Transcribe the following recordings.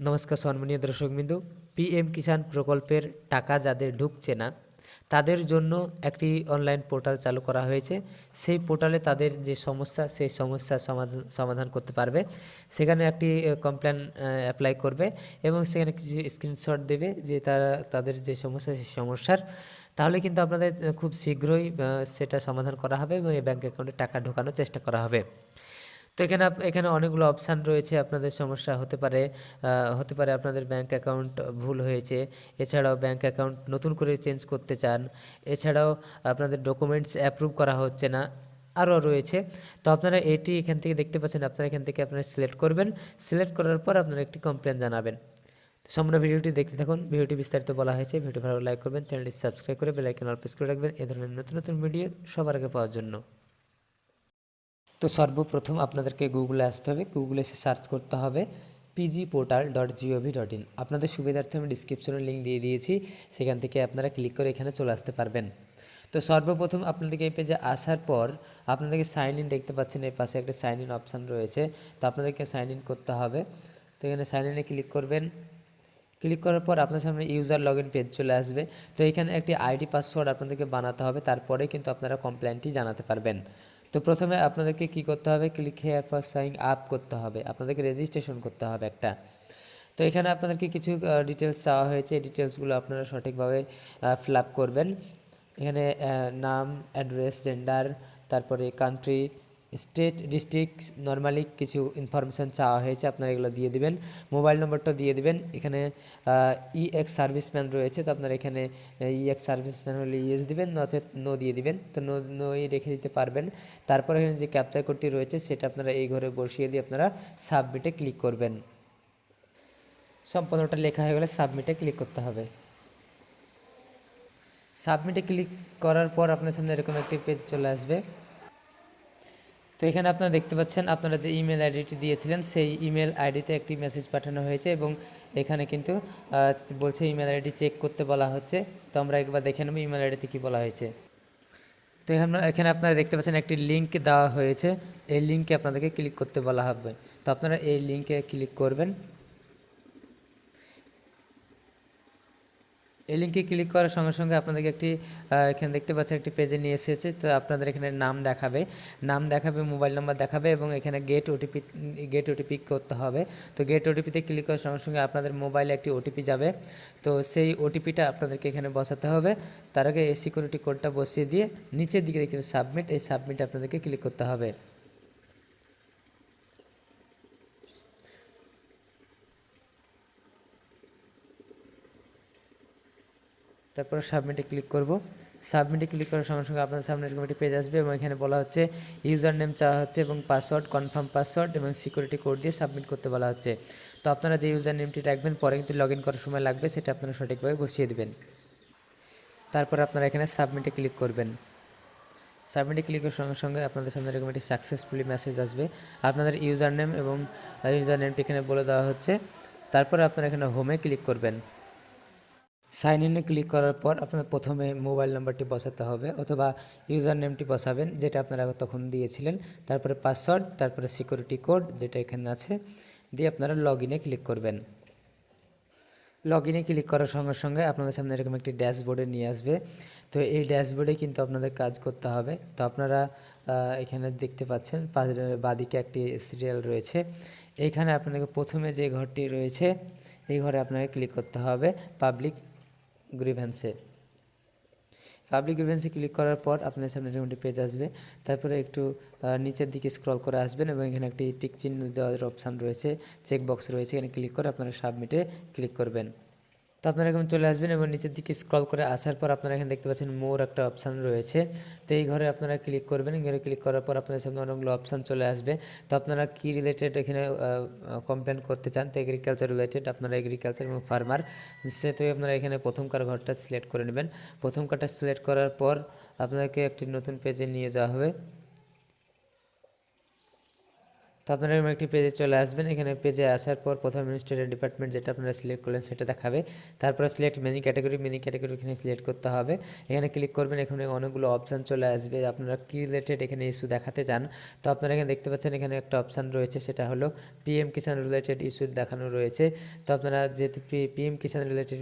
নমস্কার সম্মানীয় দর্শকবৃন্দ, পিএম কিষাণ প্রকল্পের টাকা যাদের ঢুকছে না তাদের জন্য একটি অনলাইন পোর্টাল চালু করা হয়েছে। সেই পোর্টালে তাদের যে সমস্যা সেই সমস্যার সমাধান করতে পারবে। সেখানে একটি কমপ্লেন অ্যাপ্লাই করবে এবং সেখানে কিছু স্ক্রিনশট দেবে যে তাদের যে সমস্যা সেই সমস্যার, তাহলে কিন্তু আপনাদের খুব শীঘ্রই সেটা সমাধান করা হবে এবং এই ব্যাঙ্ক অ্যাকাউন্টে টাকা ঢোকানোর চেষ্টা করা হবে। তো এখানে অনেকগুলো অপশান রয়েছে। আপনাদের সমস্যা হতে পারে আপনাদের ব্যাঙ্ক অ্যাকাউন্ট ভুল হয়েছে, এছাড়াও ব্যাঙ্ক অ্যাকাউন্ট নতুন করে চেঞ্জ করতে চান, এছাড়াও আপনাদের ডকুমেন্টস অ্যাপ্রুভ করা হচ্ছে না, আরও রয়েছে। তো আপনারা এখান থেকে দেখতে পাচ্ছেন, আপনারা এখান থেকে সিলেক্ট করবেন। সিলেক্ট করার পর আপনারা একটি কমপ্লেন জানাবেন। সম্পূর্ণ ভিডিওটি দেখতে থাকুন। ভিডিওটি বিস্তারিত বলা হয়েছে। ভিডিও ভালো লাইক করবেন, চ্যানেলটি সাবস্ক্রাইব করে বেল আইকন অল প্রেস করে রাখবেন এই ধরনের নতুন নতুন ভিডিও সবার আগে পাওয়ার জন্য। তো সর্বপ্রথম আপনাদেরকে গুগলে আসতে হবে। গুগলে এসে সার্চ করতে হবে pgportal.gov.in। আপনাদের সুবিধার্থে আমি ডিসক্রিপশনে লিঙ্ক দিয়ে দিয়েছি, সেখান থেকে আপনারা ক্লিক করে এখানে চলে আসতে পারবেন। তো সর্বপ্রথম আপনাদেরকে এই পেজে আসার পর আপনাদেরকে সাইন ইন দেখতে পাচ্ছেন, এই পাশে একটা সাইন ইন অপশান রয়েছে। তো আপনাদেরকে সাইন ইন করতে হবে। তো এখানে সাইন ইনে ক্লিক করবেন। ক্লিক করার পর আপনার সামনে ইউজার লগ ইন পেজ চলে আসবে। তো এখানে একটি আইডি পাসওয়ার্ড আপনাদেরকে বানাতে হবে, তারপরে কিন্তু আপনারা কমপ্লেনটি জানাতে পারবেন। তো প্রথমে আপনাদেরকে কি করতে হবে, click here for sign up করতে হবে, আপনাদেরকে রেজিস্ট্রেশন করতে হবে একটা। তো এখানে আপনাদেরকে কিছু ডিটেলস চাওয়া হয়েছে, এই ডিটেলসগুলো আপনারা সঠিকভাবে ফিল আপ করবেন। এখানে নাম, অ্যাড্রেস, জেন্ডার, তারপরে কান্ট্রি, স্টেট, ডিস্ট্রিক্ট, নর্মালি কিছু ইনফরমেশান চাওয়া হয়েছে, আপনারা এগুলো দিয়ে দিবেন। মোবাইল নম্বরটা দিয়ে দিবেন। এখানে এক্স সার্ভিসম্যান রয়েছে, তো আপনারা এখানে এক্স সার্ভিসম্যান হলে ইয়েস দিবেন, নচেত নো দিয়ে দিবেন। তো নোই রেখে দিতে পারবেন। তারপরে এখানে যে ক্যাপচার কোডটি রয়েছে সেটা আপনারা এই ঘরে বসিয়ে দিয়ে আপনারা সাবমিটে ক্লিক করবেন। সম্পূর্ণটা লেখা হয়ে গেলে সাবমিটে ক্লিক করতে হবে। সাবমিটে ক্লিক করার পর আপনার সামনে এরকম একটি পেজ চলে আসবে। তো এখানে আপনারা দেখতে পাচ্ছেন আপনারা যে ইমেল আইডিটি দিয়েছিলেন সেই ইমেল আইডিতে একটি মেসেজ পাঠানো হয়েছে এবং এখানে কিন্তু বলছে ইমেল আইডি চেক করতে বলা হচ্ছে। তো আমরা একবার দেখে নেব ইমেল আইডিতে কী বলা হয়েছে। তো এখানে আপনারা দেখতে পাচ্ছেন একটি লিঙ্ক দেওয়া হয়েছে, এই লিঙ্কে আপনাদেরকে ক্লিক করতে বলা হবে। তো আপনারা এই লিঙ্কে ক্লিক করবেন। এই লিঙ্কে ক্লিক করার সঙ্গে সঙ্গে আপনাদেরকে একটি এখানে দেখতে পাচ্ছেন একটি পেজে নিয়ে এসেছে। তো আপনাদের এখানে নাম দেখাবে, মোবাইল নাম্বার দেখাবে এবং এখানে গেট ওটিপি করতে হবে। তো গেট ওটিপিতে ক্লিক করার সঙ্গে সঙ্গে আপনাদের মোবাইলে একটি ওটিপি যাবে। তো সেই ওটিপিটা আপনাদেরকে এখানে বসাতে হবে। তার আগে এই সিকিউরিটি কোডটা বসিয়ে দিয়ে নিচের দিকে দেখতে সাবমিট, এই সাবমিট আপনাদেরকে ক্লিক করতে হবে। তারপরে সাবমিটে ক্লিক করব। সাবমিটে ক্লিক করার সঙ্গে সঙ্গে আপনার সামনে এরকম একটি পেজ আসবে এবং এখানে বলা হচ্ছে ইউজার নেম চাওয়া হচ্ছে এবং পাসওয়ার্ড, কনফার্ম পাসওয়ার্ড এবং সিকিউরিটি কোড দিয়ে সাবমিট করতে বলা হচ্ছে। তো আপনারা যে ইউজার নেমটি রাখবেন পরে কিন্তু লগ ইন করার সময় লাগবে, সেটা আপনারা সঠিকভাবে বসিয়ে দেবেন। তারপর আপনারা এখানে সাবমিটে ক্লিক করবেন। সাবমিটে ক্লিক করার সঙ্গে সঙ্গে আপনাদের সামনে এরকম একটি সাকসেসফুলি মেসেজ আসবে। আপনাদের ইউজার নেম এবং ইউজার নেমটি এখানে বলে দেওয়া হচ্ছে। তারপরে আপনারা এখানে হোমে ক্লিক করবেন। সাইন ইনে ক্লিক করার পর আপনার প্রথমে মোবাইল নাম্বারটি বসাতে হবে অথবা ইউজার নেমটি বসাবেন যেটা আপনারা তখন দিয়েছিলেন, তারপরে পাসওয়ার্ড, তারপরে সিকিউরিটি কোড যেটা এখানে আছে দিয়ে আপনারা লগ ইনে ক্লিক করবেন। লগ ইনে ক্লিক করার সঙ্গে সঙ্গে আপনাদের সামনে এরকম একটি ড্যাশবোর্ডে নিয়ে আসবে। তো এই ড্যাশবোর্ডে কিন্তু আপনাদের কাজ করতে হবে। তো আপনারা এখানে দেখতে পাচ্ছেন বাঁদিকে একটি সিরিয়াল রয়েছে। এইখানে আপনাদেরকে প্রথমে যে ঘরটি রয়েছে এই ঘরে আপনাকে ক্লিক করতে হবে পাবলিক গ্রিভেন্সে ক্লিক করার পর আপনার সামনে এরকম একটি পেজ আসবে। তারপরে একটু নিচের দিকে স্ক্রল করে আসবেন এবং এখানে একটি টিক চিহ্ন দেওয়ার অপশান রয়েছে, চেকবক্স রয়েছে, এখানে ক্লিক করে আপনারা সাবমিটে ক্লিক করবেন। তো আপনারা এখন চলে আসবেন এবং নিচের দিকে স্ক্রল করে আসার পর আপনারা এখানে দেখতে পাচ্ছেন মোর একটা অপশান রয়েছে। তো এই ঘরে আপনারা ক্লিক করবেন। ঘরে ক্লিক করার পর আপনাদের সামনে অনেকগুলো অপশান চলে আসবে। তো আপনারা কি রিলেটেড এখানে কমপ্লেন করতে চান, তো এগ্রিকালচার রিলেটেড আপনারা এগ্রিকালচার এবং ফার্মার, সেহেতু আপনারা এখানে প্রথমকার ঘরটা সিলেক্ট করে নেবেন। প্রথমকারটা সিলেক্ট করার পর আপনাকে একটি নতুন পেজে নিয়ে যাওয়া হবে। তো আপনারা এরকম একটি পেজে চলে আসবেন। এখানে পেজে আসার পর প্রথম অ্যাডমিনিস্ট্রেটর ডিপার্টমেন্ট যেটা আপনারা সিলেক্ট করলেন সেটা দেখাবে। তারপরে সিলেক্ট মেনি ক্যাটাগরি এখানে সিলেক্ট করতে হবে। এখানে ক্লিক করবেন, এখানে অনেকগুলো অপশান চলে আসবে, আপনারা কী রিলেটেড এখানে ইস্যু দেখাতে চান। তো আপনারা এখানে দেখতে পাচ্ছেন এখানে একটা অপশান রয়েছে, সেটা হলো পিএম কিষাণ রিলেটেড ইস্যু দেখানো রয়েছে। তো আপনারা যেহেতু পিএম কিষাণ রিলেটেড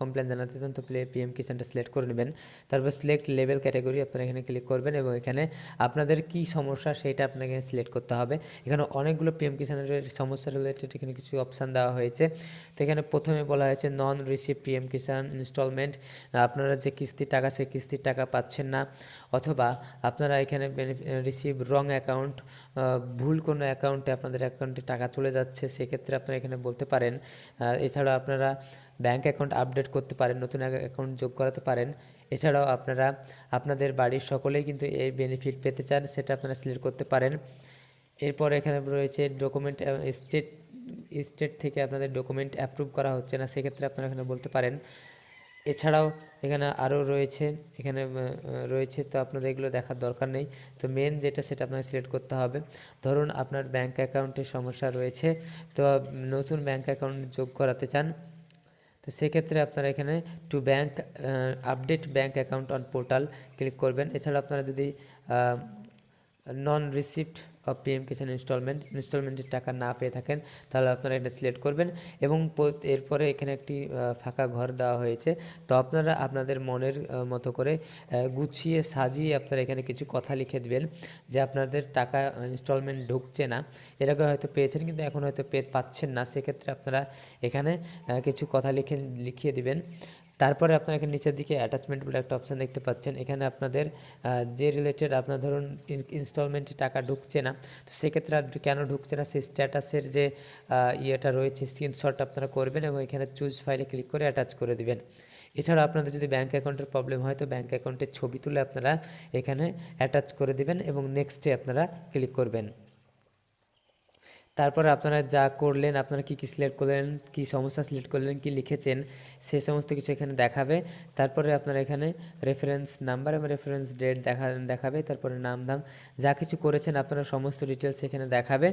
কমপ্লেন জানাতে চান তো পিএম কিষাণটা সিলেক্ট করে নেবেন। তারপর সিলেক্ট লেভেল ক্যাটাগরি আপনারা এখানে ক্লিক করবেন এবং এখানে আপনাদের কি সমস্যা সেটা আপনাকে সিলেক্ট করতে হবে। এখানে অনেকগুলো পিএম কিষাণের সমস্যা রিলেটেড এখানে কিছু অপশান দেওয়া হয়েছে। তো এখানে প্রথমে বলা হয়েছে নন রিসিভ পিএম কিষাণ ইনস্টলমেন্ট, আপনারা যে কিস্তির টাকা সেই কিস্তির টাকা পাচ্ছেন না, অথবা আপনারা এখানে রিসিভ রং অ্যাকাউন্ট, ভুল কোনো অ্যাকাউন্টে আপনাদের অ্যাকাউন্টে টাকা চলে যাচ্ছে, সেক্ষেত্রে আপনারা এখানে বলতে পারেন। এছাড়াও আপনারা ব্যাঙ্ক অ্যাকাউন্ট আপডেট করতে পারেন, নতুন অ্যাকাউন্ট যোগ করাতে পারেন। এছাড়াও আপনারা আপনাদের বাড়ির সকলেই কিন্তু এই বেনিফিট পেতে চান, সেটা আপনারা সিলেক্ট করতে পারেন। এরপর এখানে রয়েছে ডকুমেন্ট স্টেট থেকে আপনাদের ডকুমেন্ট অ্যাপ্রুভ করা হচ্ছে না, সেক্ষেত্রে আপনারা এখানে বলতে পারেন। এছাড়াও এখানে আরও রয়েছে তো আপনাদের এগুলো দেখার দরকার নেই। তো মেন যেটা সেটা আপনাকে সিলেক্ট করতে হবে। ধরুন আপনার ব্যাঙ্ক অ্যাকাউন্টের সমস্যা রয়েছে, তো নতুন ব্যাঙ্ক অ্যাকাউন্ট যোগ করাতে চান, তো সেক্ষেত্রে আপনারা এখানে two bank update bank account on portal click করবেন। এছাড়া আপনারা যদি নন রিসিপ্ট অফ পিএম কিষাণ ইনস্টলমেন্টের টাকা না পেয়ে থাকেন তাহলে আপনারা এটা সিলেক্ট করবেন এবং এরপরে এখানে একটি ফাঁকা ঘর দেওয়া হয়েছে। তো আপনারা আপনাদের মনের মতো করে গুছিয়ে সাজিয়ে আপনারা এখানে কিছু কথা লিখে দেবেন যে আপনাদের টাকা ইনস্টলমেন্ট ঢুকছে না, এর আগে হয়তো পেয়েছেন কিন্তু এখন হয়তো পাচ্ছেন না, সেক্ষেত্রে আপনারা এখানে কিছু কথা লিখিয়ে দিবেন। তারপরে আপনারা এখানে নিচের দিকে অ্যাটাচমেন্ট বলে একটা অপশান দেখতে পাচ্ছেন, এখানে আপনাদের যে রিলেটেড আপনার ধরুন ইনস্টলমেন্টে টাকা ঢুকছে না, তো সেক্ষেত্রে কেন ঢুকছে না সেই স্ট্যাটাসের যে ইয়েটা রয়েছে স্ক্রিনশট আপনারা করবেন এবং এখানে চুজ ফাইলে ক্লিক করে অ্যাটাচ করে দিবেন। এছাড়া আপনাদের যদি ব্যাঙ্ক অ্যাকাউন্টের প্রবলেম হয় তো ব্যাঙ্ক অ্যাকাউন্টের ছবি তুলে আপনারা এখানে অ্যাটাচ করে দিবেন এবং নেক্সটে আপনারা ক্লিক করবেন। তারপরে আপনারা যা করলেন, আপনারা কী সিলেক্ট করলেন, কী সমস্যা সিলেক্ট করলেন, কী লিখেছেন, সে সমস্ত কিছু এখানে দেখাবে। তারপরে আপনারা এখানে রেফারেন্স নাম্বার এবং রেফারেন্স ডেট দেখাবে। তারপরে নাম যা কিছু করেছেন আপনারা সমস্ত ডিটেলস এখানে দেখাবে।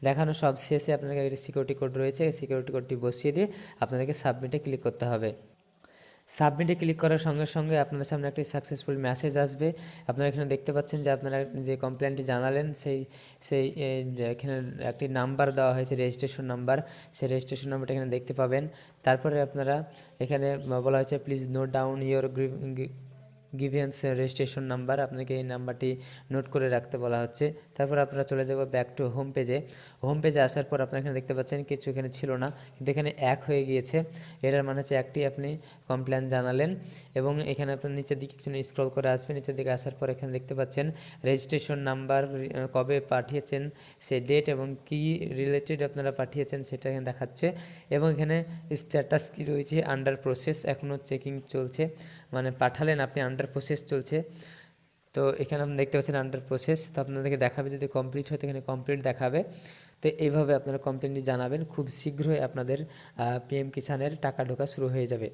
দেখানো সব শেষে আপনাকে একটা সিকিউরিটি কোড রয়েছে, এই সিকিউরিটি কোডটি বসিয়ে দিয়ে আপনাদেরকে সাবমিটে ক্লিক করতে হবে। সাবমিটে ক্লিক করার সঙ্গে সঙ্গে আপনাদের সামনে একটি সাকসেসফুল মেসেজ আসবে। আপনারা এখানে দেখতে পাচ্ছেন যে আপনারা যে কমপ্লেনটি জানালেন সেই এখানে একটি নাম্বার দেওয়া হয়েছে, রেজিস্ট্রেশন নাম্বার, সেই রেজিস্ট্রেশন নাম্বারটা এখানে দেখতে পাবেন। তারপরে আপনারা এখানে বলা হয়েছে please note down your givens registration number, আপনাকে এই নাম্বারটি নোট করে রাখতে বলা হচ্ছে। তারপর আপনারা চলে যাব ব্যাক টু হোম পেজে আসার পর আপনারা এখানে দেখতে পাচ্ছেন কিছু এখানে ছিল না কিন্তু এখানে এক হয়ে গিয়েছে, এটার মানে হচ্ছে একটি আপনি কমপ্লেন জানালেন। এবং এখানে আপনার নিচের দিকে কিছু স্ক্রল করে আসবেন, নিচের দিকে আসার পর এখানে দেখতে পাচ্ছেন রেজিস্ট্রেশন নাম্বার, কবে পাঠিয়েছেন সে ডেট এবং কি রিলেটেড আপনারা পাঠিয়েছেন সেটা এখানে দেখাচ্ছে। এবং এখানে স্ট্যাটাস কি রয়েছে, আন্ডার প্রসেস, এখনও চেকিং চলছে, মানে পাঠালেন আপনি আন্ডার প্রসেস চলছে। তো এখানে আপনি দেখতে পাচ্ছেন আন্ডার প্রসেস, তো আপনাদেরকে দেখাবে যদি কমপ্লিট হয় তো এখানে কমপ্লিট দেখাবে। তো এইভাবে আপনারা কমপ্লেনটি জানাবেন, খুব শীঘ্রই আপনাদের পিএম কিষাণের টাকা ঢোকা শুরু হয়ে যাবে।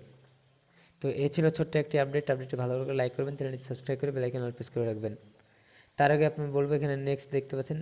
তো এই ছিল ছোট্ট একটি আপডেটটি ভালো করে লাইক করবেন, চ্যানেলটি সাবস্ক্রাইব করে বেল আইকন অল প্রেস করে রাখবেন। তার আগে আপনি বলবো এখানে নেক্সট দেখতে পাচ্ছেন